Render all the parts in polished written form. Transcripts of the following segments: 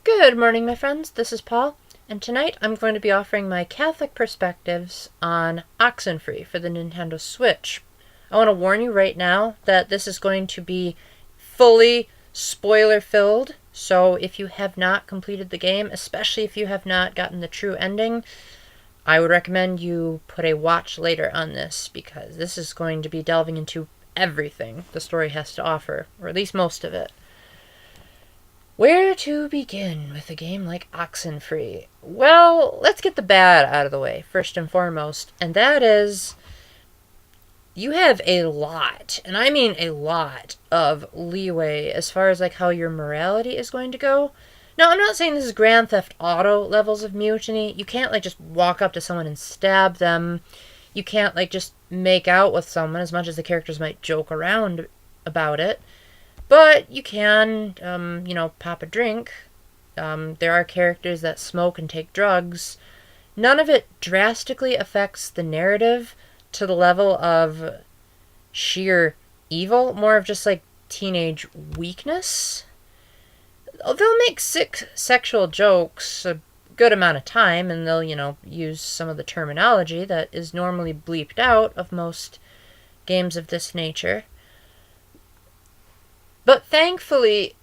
Good morning, my friends. This is Paul, and tonight I'm going to be offering my Catholic perspectives on Oxenfree for the Nintendo Switch. I want to warn you right now that this is going to be fully spoiler-filled, so if you have not completed the game, especially if you have not gotten the true ending, I would recommend you put a watch later on this, because this is going to be delving into everything the story has to offer, or at least most of it. Where to begin with a game like Oxenfree? Well, let's get the bad out of the way, first and foremost, and that is you have a lot, and I mean a lot, of leeway as far as like how your morality is going to go. Now, I'm not saying this is Grand Theft Auto levels of mutiny. You can't like just walk up to someone and stab them. You can't like just make out with someone, as much as the characters might joke around about it. But you can, pop a drink. There are characters that smoke and take drugs. None of it drastically affects the narrative to the level of sheer evil. More of just, like, teenage weakness. They'll make sick sexual jokes a good amount of time, and they'll, use some of the terminology that is normally bleeped out of most games of this nature. But thankfully,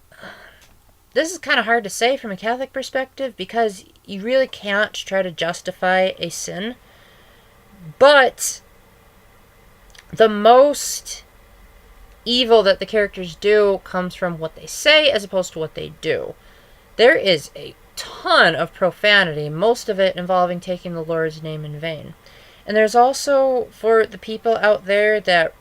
this is kind of hard to say from a Catholic perspective because you really can't try to justify a sin. But the most evil that the characters do comes from what they say as opposed to what they do. There is a ton of profanity, most of it involving taking the Lord's name in vain. And there's also, for the people out there that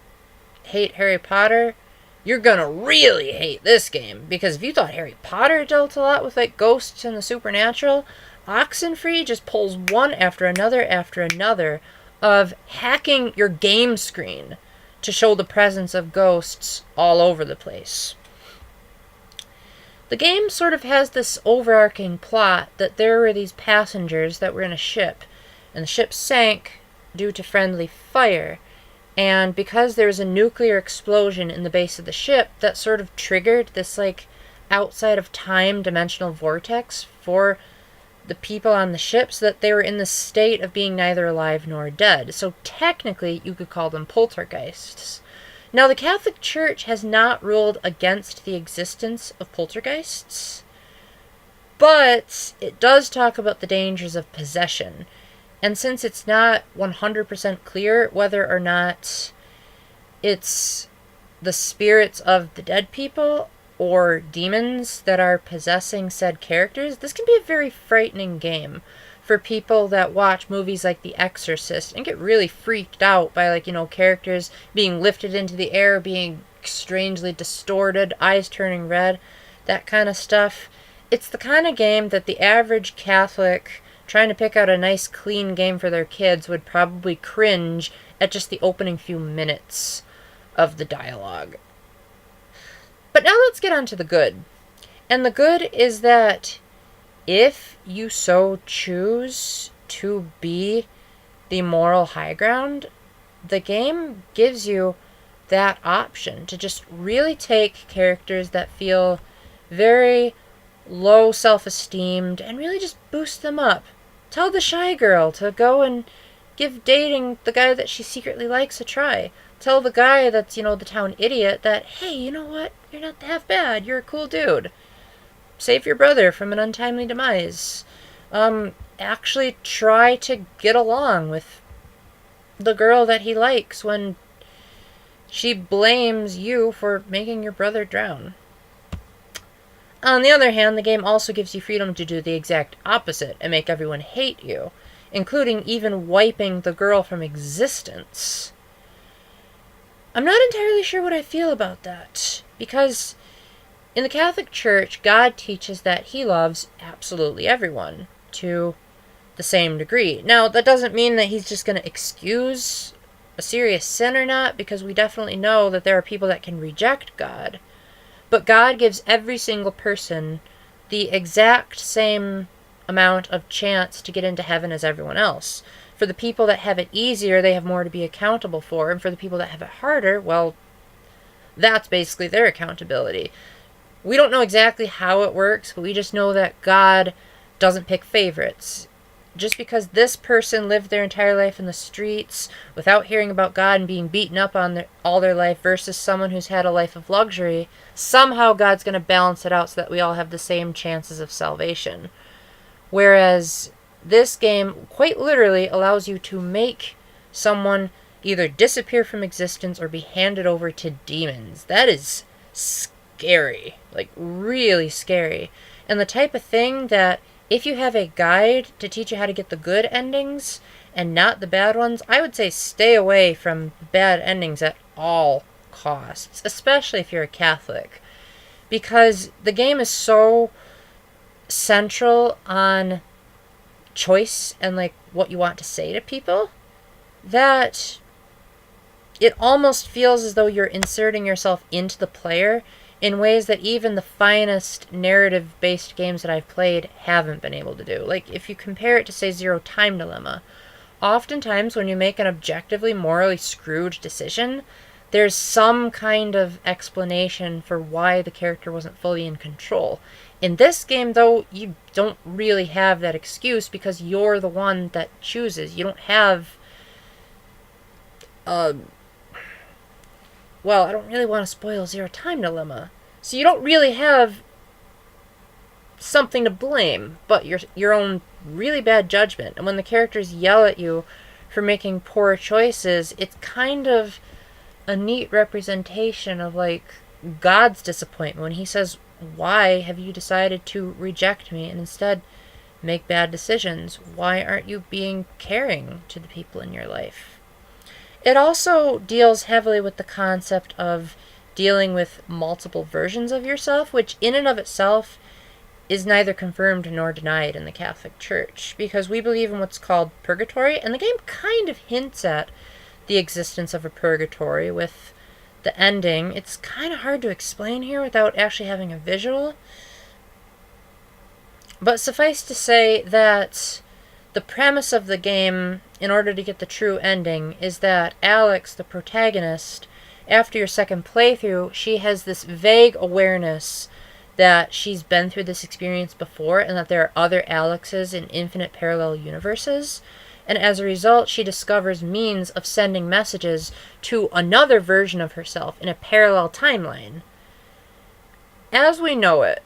hate Harry Potter, you're gonna really hate this game, because if you thought Harry Potter dealt a lot with like ghosts and the supernatural, Oxenfree just pulls one after another of hacking your game screen to show the presence of ghosts all over the place. The game sort of has this overarching plot that there were these passengers that were in a ship, and the ship sank due to friendly fire. And because there was a nuclear explosion in the base of the ship, that sort of triggered this, like, outside of time dimensional vortex for the people on the ship, so that they were in the state of being neither alive nor dead. So technically, you could call them poltergeists. Now, the Catholic Church has not ruled against the existence of poltergeists, but it does talk about the dangers of possession. And since it's not 100% clear whether or not it's the spirits of the dead people or demons that are possessing said characters, this can be a very frightening game for people that watch movies like The Exorcist and get really freaked out by, characters being lifted into the air, being strangely distorted, eyes turning red, that kind of stuff. It's the kind of game that the average Catholic trying to pick out a nice, clean game for their kids would probably cringe at just the opening few minutes of the dialogue. But now let's get on to the good. And the good is that if you so choose to be the moral high ground, the game gives you that option to just really take characters that feel very low self-esteemed and really just boost them up. Tell the shy girl to go and give dating the guy that she secretly likes a try. Tell the guy that's, the town idiot that, hey, you know what? You're not half bad. You're a cool dude. Save your brother from an untimely demise. Actually try to get along with the girl that he likes when she blames you for making your brother drown. On the other hand, the game also gives you freedom to do the exact opposite and make everyone hate you, including even wiping the girl from existence. I'm not entirely sure what I feel about that, because in the Catholic Church, God teaches that he loves absolutely everyone, to the same degree. Now, that doesn't mean that he's just going to excuse a serious sin or not, because we definitely know that there are people that can reject God. But God gives every single person the exact same amount of chance to get into heaven as everyone else. For the people that have it easier, they have more to be accountable for. And for the people that have it harder, well, that's basically their accountability. We don't know exactly how it works, but we just know that God doesn't pick favorites. Just because this person lived their entire life in the streets without hearing about God and being beaten up on all their life versus someone who's had a life of luxury, somehow God's going to balance it out so that we all have the same chances of salvation. Whereas this game quite literally allows you to make someone either disappear from existence or be handed over to demons. That is scary. Like, really scary. And the type of thing that if you have a guide to teach you how to get the good endings and not the bad ones, I would say stay away from bad endings at all costs, especially if you're a Catholic. Because the game is so central on choice and like what you want to say to people that it almost feels as though you're inserting yourself into the player in ways that even the finest narrative-based games that I've played haven't been able to do. Like, if you compare it to, say, Zero Time Dilemma, oftentimes when you make an objectively morally screwed decision, there's some kind of explanation for why the character wasn't fully in control. In this game, though, you don't really have that excuse because you're the one that chooses. You don't have well, I don't really want to spoil Zero Time Dilemma. So you don't really have something to blame but your own really bad judgment. And when the characters yell at you for making poor choices, it's kind of a neat representation of, like, God's disappointment when he says, why have you decided to reject me and instead make bad decisions? Why aren't you being caring to the people in your life? It also deals heavily with the concept of dealing with multiple versions of yourself, which in and of itself is neither confirmed nor denied in the Catholic Church, because we believe in what's called purgatory, and the game kind of hints at the existence of a purgatory with the ending. It's kind of hard to explain here without actually having a visual, but suffice to say that the premise of the game, in order to get the true ending, is that Alex, the protagonist, after your second playthrough, she has this vague awareness that she's been through this experience before and that there are other Alexes in infinite parallel universes. And as a result, she discovers means of sending messages to another version of herself in a parallel timeline. As we know it,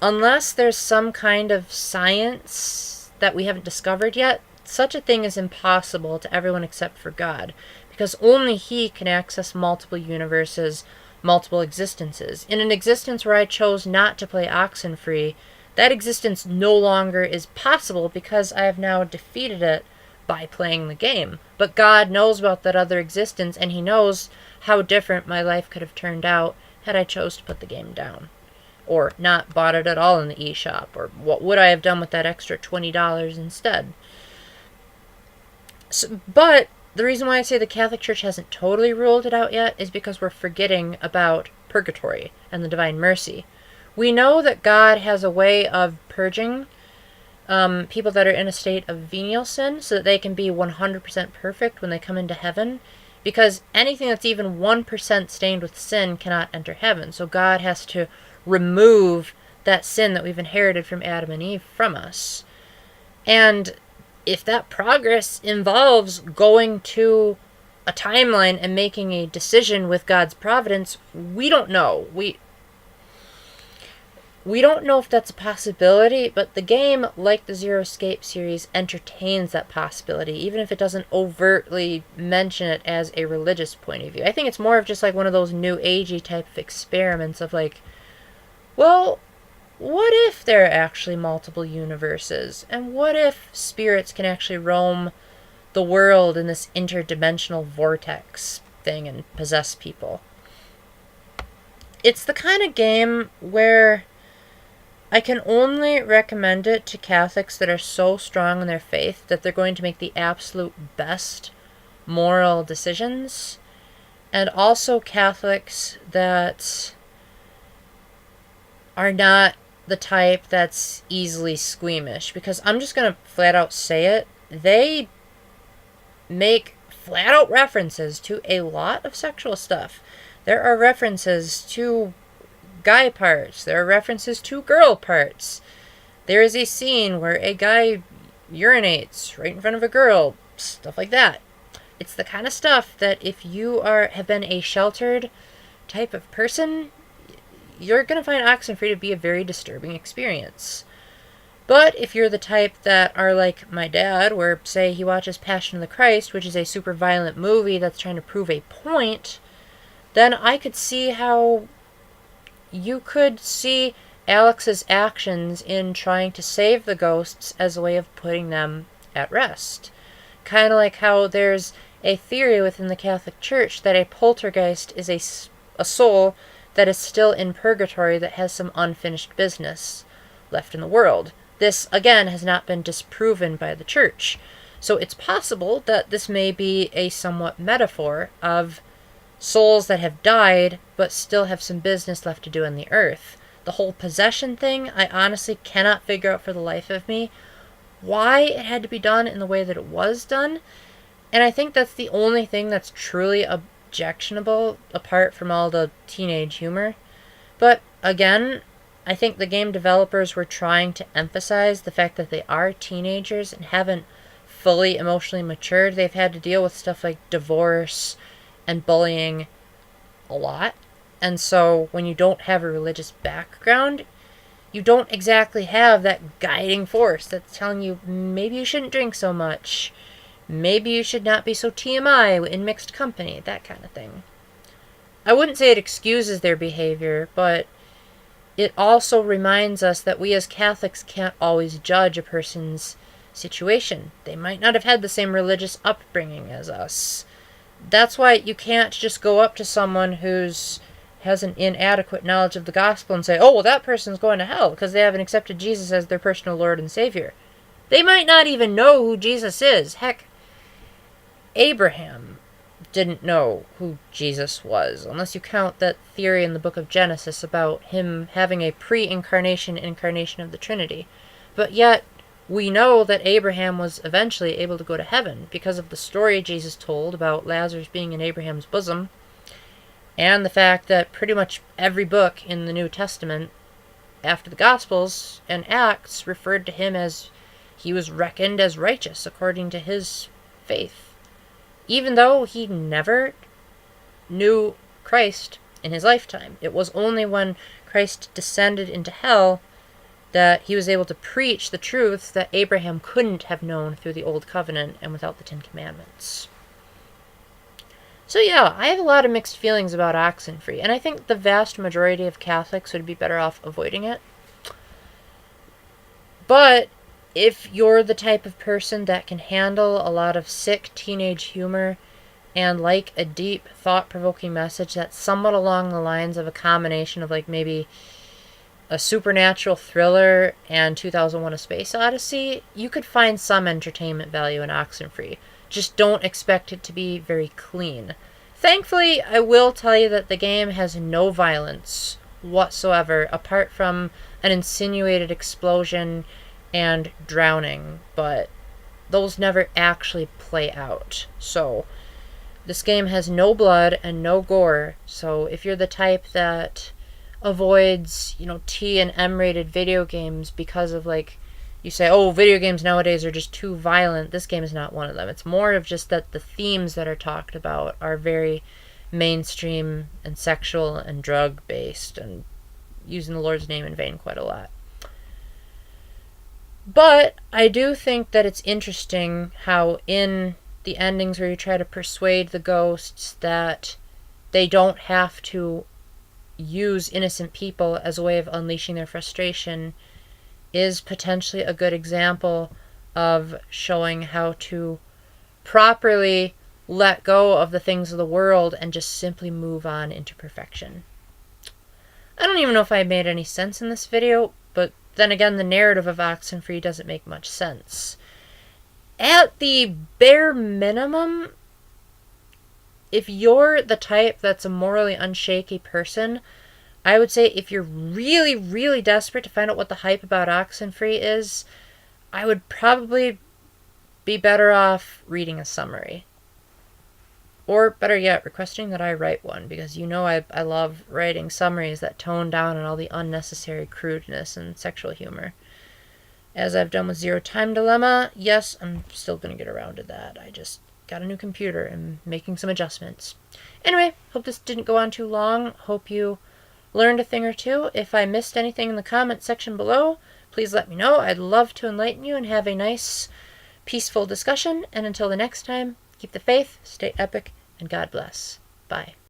unless there's some kind of science that we haven't discovered yet, such a thing is impossible to everyone except for God, because only he can access multiple universes, multiple existences. In an existence where I chose not to play Oxenfree, that existence no longer is possible because I have now defeated it by playing the game. But God knows about that other existence, and he knows how different my life could have turned out had I chose to put the game down. Or not bought it at all in the eShop, or what would I have done with that extra $20 instead? So, but the reason why I say the Catholic Church hasn't totally ruled it out yet is because we're forgetting about purgatory and the divine mercy. We know that God has a way of purging people that are in a state of venial sin so that they can be 100% perfect when they come into heaven, because anything that's even 1% stained with sin cannot enter heaven. So God has to remove that sin that we've inherited from Adam and Eve from us. And if that progress involves going to a timeline and making a decision with God's providence, we don't know. We don't know if that's a possibility, but the game, like the Zero Escape series, entertains that possibility, even if it doesn't overtly mention it as a religious point of view. I think it's more of just like one of those new agey type of experiments of like, well, what if there are actually multiple universes? And what if spirits can actually roam the world in this interdimensional vortex thing and possess people? It's the kind of game where I can only recommend it to Catholics that are so strong in their faith that they're going to make the absolute best moral decisions, and also Catholics that are not the type that's easily squeamish, because I'm just going to flat out say it, they make flat out references to a lot of sexual stuff. There are references to guy parts. There are references to girl parts. There is a scene where a guy urinates right in front of a girl. Stuff like that. It's the kind of stuff that if you have been a sheltered type of person, you're going to find Oxenfree to be a very disturbing experience. But if you're the type that are like my dad, where, say, he watches Passion of the Christ, which is a super violent movie that's trying to prove a point, then I could see how you could see Alex's actions in trying to save the ghosts as a way of putting them at rest. Kind of like how there's a theory within the Catholic Church that a poltergeist is a soul that is still in purgatory that has some unfinished business left in the world. This, again, has not been disproven by the Church. So it's possible that this may be a somewhat metaphor of souls that have died but still have some business left to do on the earth. The whole possession thing, I honestly cannot figure out for the life of me why it had to be done in the way that it was done. And I think that's the only thing that's truly objectionable, apart from all the teenage humor. But again, I think the game developers were trying to emphasize the fact that they are teenagers and haven't fully emotionally matured. They've had to deal with stuff like divorce and bullying a lot. And so when you don't have a religious background, you don't exactly have that guiding force that's telling you maybe you shouldn't drink so much. Maybe you should not be so TMI in mixed company, that kind of thing. I wouldn't say it excuses their behavior, but it also reminds us that we as Catholics can't always judge a person's situation. They might not have had the same religious upbringing as us. That's why you can't just go up to someone who's has an inadequate knowledge of the gospel and say, oh, well, that person's going to hell because they haven't accepted Jesus as their personal Lord and Savior. They might not even know who Jesus is. Heck, Abraham didn't know who Jesus was, unless you count that theory in the book of Genesis about him having a pre-incarnation incarnation of the Trinity. But yet, we know that Abraham was eventually able to go to heaven because of the story Jesus told about Lazarus being in Abraham's bosom, and the fact that pretty much every book in the New Testament, after the Gospels and Acts, referred to him as he was reckoned as righteous according to his faith, even though he never knew Christ in his lifetime. It was only when Christ descended into hell that he was able to preach the truths that Abraham couldn't have known through the Old Covenant and without the Ten Commandments. So yeah, I have a lot of mixed feelings about Oxenfree, and I think the vast majority of Catholics would be better off avoiding it. But if you're the type of person that can handle a lot of sick teenage humor and like a deep, thought-provoking message that's somewhat along the lines of a combination of like maybe a supernatural thriller and 2001: A Space Odyssey, you could find some entertainment value in Oxenfree. Just don't expect it to be very clean. Thankfully, I will tell you that the game has no violence whatsoever, apart from an insinuated explosion and drowning, but those never actually play out. So, this game has no blood and no gore, so if you're the type that avoids, T and M rated video games because of you say, oh, video games nowadays are just too violent, this game is not one of them. It's more of just that the themes that are talked about are very mainstream and sexual and drug based and using the Lord's name in vain quite a lot. But I do think that it's interesting how in the endings where you try to persuade the ghosts that they don't have to use innocent people as a way of unleashing their frustration is potentially a good example of showing how to properly let go of the things of the world and just simply move on into perfection. I don't even know if I made any sense in this video, but then again, the narrative of Oxenfree doesn't make much sense. At the bare minimum, if you're the type that's a morally unshaky person, I would say if you're really, really desperate to find out what the hype about Oxenfree is, I would probably be better off reading a summary. Or, better yet, requesting that I write one, because you know I love writing summaries that tone down on all the unnecessary crudeness and sexual humor. As I've done with Zero Time Dilemma, yes, I'm still going to get around to that. I just got a new computer and making some adjustments. Anyway, hope this didn't go on too long. Hope you learned a thing or two. If I missed anything in the comment section below, please let me know. I'd love to enlighten you and have a nice, peaceful discussion. And until the next time, keep the faith, stay epic, and God bless. Bye.